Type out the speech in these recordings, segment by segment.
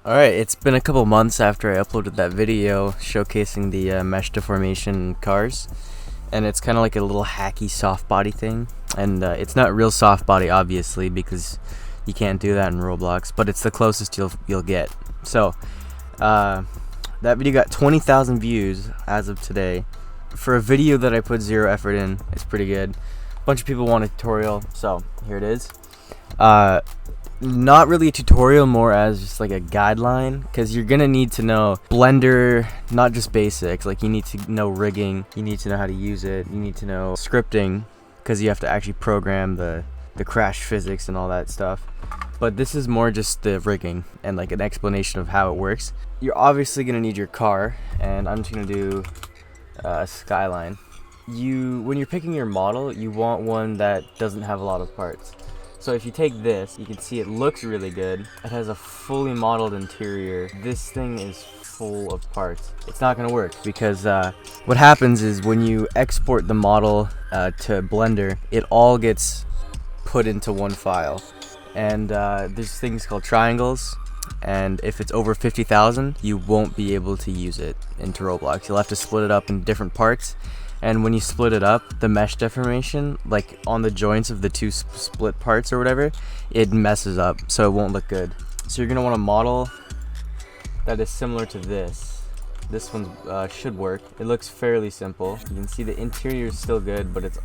Alright, it's been a couple months after I uploaded that video showcasing the mesh deformation cars, and it's kind of like a little hacky soft body thing, and it's not real soft body obviously because you can't do that in Roblox, but it's the closest you'll get. So that video got 20,000 views as of today. For a video that I put zero effort in, it's pretty good. A bunch of people want a tutorial, so here it is. Not really a tutorial, more as just like a guideline, because you're gonna need to know Blender, not just basics. Like, you need to know rigging, you need to know how to use it, you need to know scripting, because you have to actually program the crash physics and all that stuff. But this is more just the rigging and like an explanation of how it works. You're obviously gonna need your car, and I'm just gonna do a skyline. When you're picking your model, you want one that doesn't have a lot of parts. So if you take this, you can see it looks really good. It has a fully modeled interior. This thing is full of parts. It's not gonna work because what happens is when you export the model to Blender, it all gets put into one file. And there's things called triangles, and if it's over 50,000, you won't be able to use it into Roblox. You'll have to split it up in different parts. And when you split it up, the mesh deformation, like on the joints of the two split parts or whatever, it messes up, so it won't look good. So you're gonna want a model that is similar to this. This one should work. It looks fairly simple. You can see the interior is still good, but it's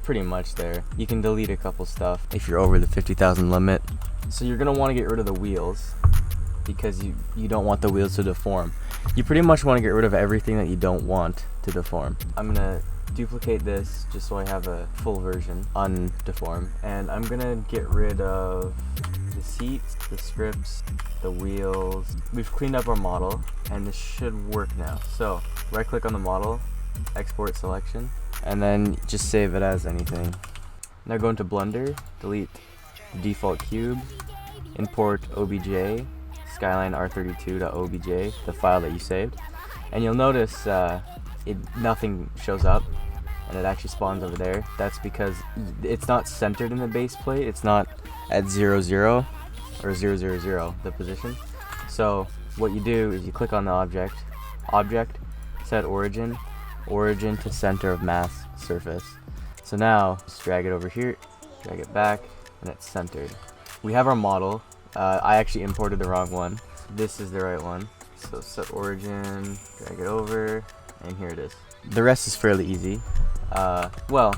pretty much there. You can delete a couple stuff if you're over the 50,000 limit. So you're gonna want to get rid of the wheels, because you don't want the wheels to deform. You pretty much want to get rid of everything that you don't want to deform. I'm gonna duplicate this just so I have a full version, undeform, and I'm gonna get rid of the seats, the scripts, the wheels. We've cleaned up our model, and this should work now. So right click on the model, export selection, and then just save it as anything. Now go into Blender, delete the default cube, import obj skyline r32.obj, the file that you saved, and you'll notice nothing shows up, and it actually spawns over there. That's because it's not centered in the base plate. It's not at 0, 0 or 0, 0, 0, the position. So what you do is you click on the object, set origin to center of mass surface. So now just drag it over here, drag it back, and it's centered. We have our model. I actually imported the wrong one. This is the right one. So set origin, drag it over, and here it is. The rest is fairly easy. Well,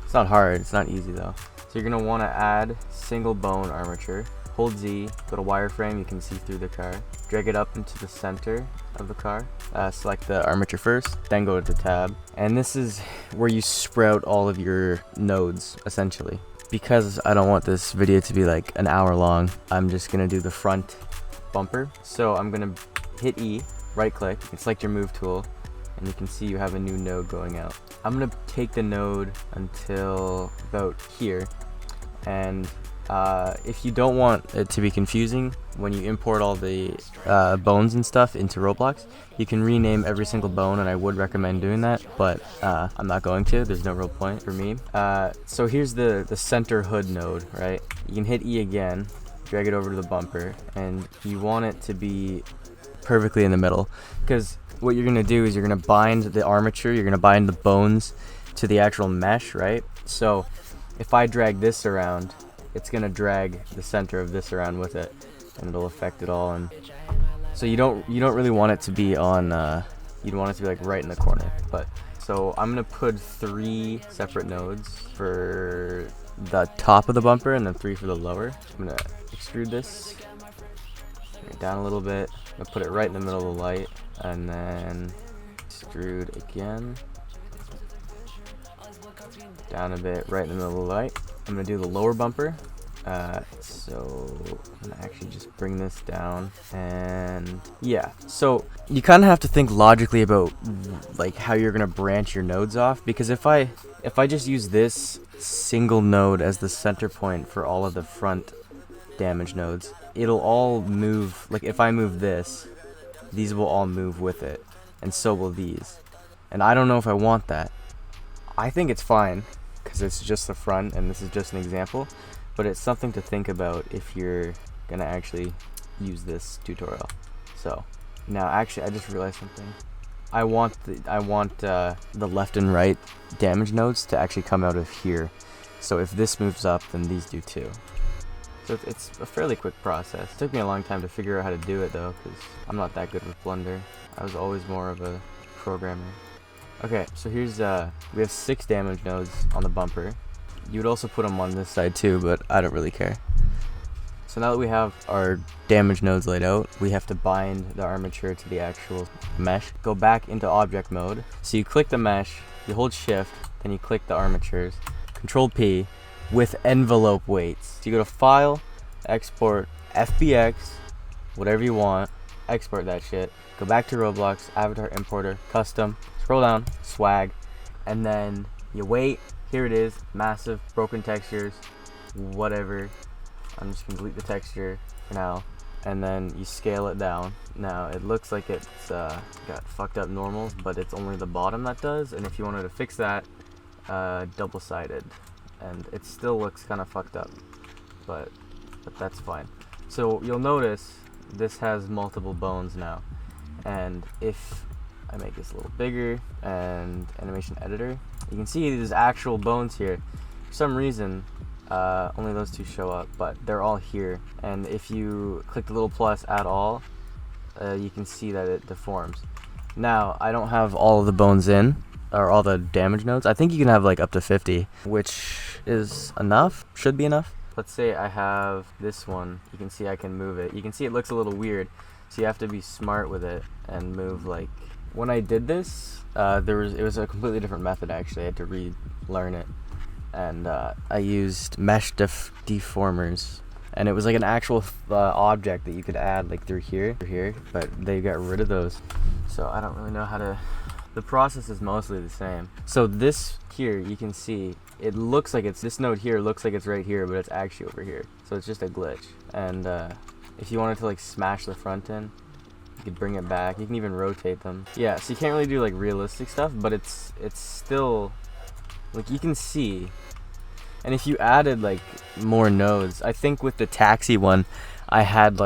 it's not hard, it's not easy though. So you're gonna wanna add single bone armature. Hold Z, go to wireframe, you can see through the car. Drag it up into the center of the car. Select the armature first, then go to the tab. And this is where you sprout all of your nodes, essentially. Because I don't want this video to be like an hour long, I'm just gonna do the front bumper. So I'm gonna hit E, right click, it's like your move tool, and you can see you have a new node going out. I'm gonna take the node until about here, and if you don't want it to be confusing, when you import all the bones and stuff into Roblox, you can rename every single bone, and I would recommend doing that, but I'm not going to. There's no real point for me. So here's the center hood node, right? You can hit E again, drag it over to the bumper, and you want it to be perfectly in the middle, because what you're gonna do is you're gonna bind the armature, you're gonna bind the bones to the actual mesh, right? So if I drag this around, it's gonna drag the center of this around with it, and it'll affect it all. And so you don't really want it to be on you'd want it to be like right in the corner. But so I'm gonna put 3 separate nodes for the top of the bumper and then 3 for the lower. I'm gonna extrude this, bring it down a little bit. I'm gonna put it right in the middle of the light, and then extrude again, down a bit, right in the middle of the light. I'm gonna do the lower bumper. So I'm gonna actually just bring this down, and yeah. So you kind of have to think logically about like how you're gonna branch your nodes off, because if I just use this single node as the center point for all of the front damage nodes, it'll all move. Like if I move this, these will all move with it, and so will these. And I don't know if I want that. I think it's fine, because it's just the front, and this is just an example, but it's something to think about if you're gonna actually use this tutorial. So now actually I just realized something. I want the left and right damage nodes to actually come out of here. So if this moves up, then these do too. So it's a fairly quick process. It took me a long time to figure out how to do it though, because I'm not that good with Blender. I was always more of a programmer. Okay, so here's we have 6 damage nodes on the bumper. You would also put them on this side too, but I don't really care. So now that we have our damage nodes laid out, we have to bind the armature to the actual mesh. Go back into object mode. So you click the mesh, you hold shift, then you click the armatures, Control P with envelope weights. So you go to File, Export, FBX, whatever you want, export that shit. Go back to Roblox, Avatar Importer, Custom, scroll down, Swag, and then you wait. Here it is, massive, broken textures, whatever. I'm just gonna delete the texture for now, and then you scale it down. Now it looks like it's got fucked up normals, but it's only the bottom that does, and if you wanted to fix that, double-sided, and it still looks kind of fucked up, but that's fine. So you'll notice this has multiple bones now, and if I make this a little bigger and animation editor, you can see there's actual bones here. For some reason, only those 2 show up, but they're all here. And if you click the little plus, add all, you can see that it deforms. Now, I don't have all of the bones in, or all the damage nodes. I think you can have like up to 50, which is enough, should be enough. Let's say I have this one. You can see I can move it. You can see it looks a little weird, so you have to be smart with it and move like... When I did this, it was a completely different method actually. I had to relearn it. And I used mesh deformers, and it was like an actual object that you could add like through here, but they got rid of those. So I don't really know how to... The process is mostly the same. So this here, you can see, it looks like it's... This node here looks like it's right here, but it's actually over here. So it's just a glitch. And if you wanted to like smash the front end, you could bring it back. You can even rotate them. Yeah, so you can't really do like realistic stuff, but it's still, like, you can see. And if you added like more nodes, I think with the taxi one, I had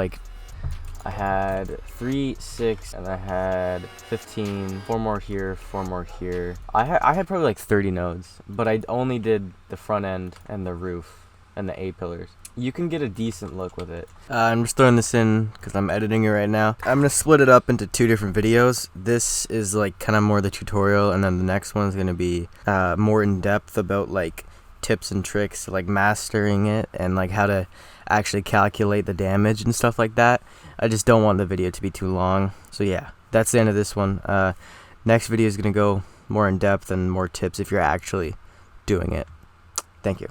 3, 6, and I had 15, 4 more here, 4 more here. I had probably like 30 nodes, but I only did the front end and the roof and the A-pillars. You can get a decent look with it. I'm just throwing this in because I'm editing it right now. I'm gonna split it up into 2 different videos. This is like kind of more the tutorial, and then the next one is gonna be more in depth about like tips and tricks, like mastering it and like how to actually calculate the damage and stuff like that. I just don't want the video to be too long. So yeah, that's the end of this one. Next video is gonna go more in depth and more tips if you're actually doing it. Thank you.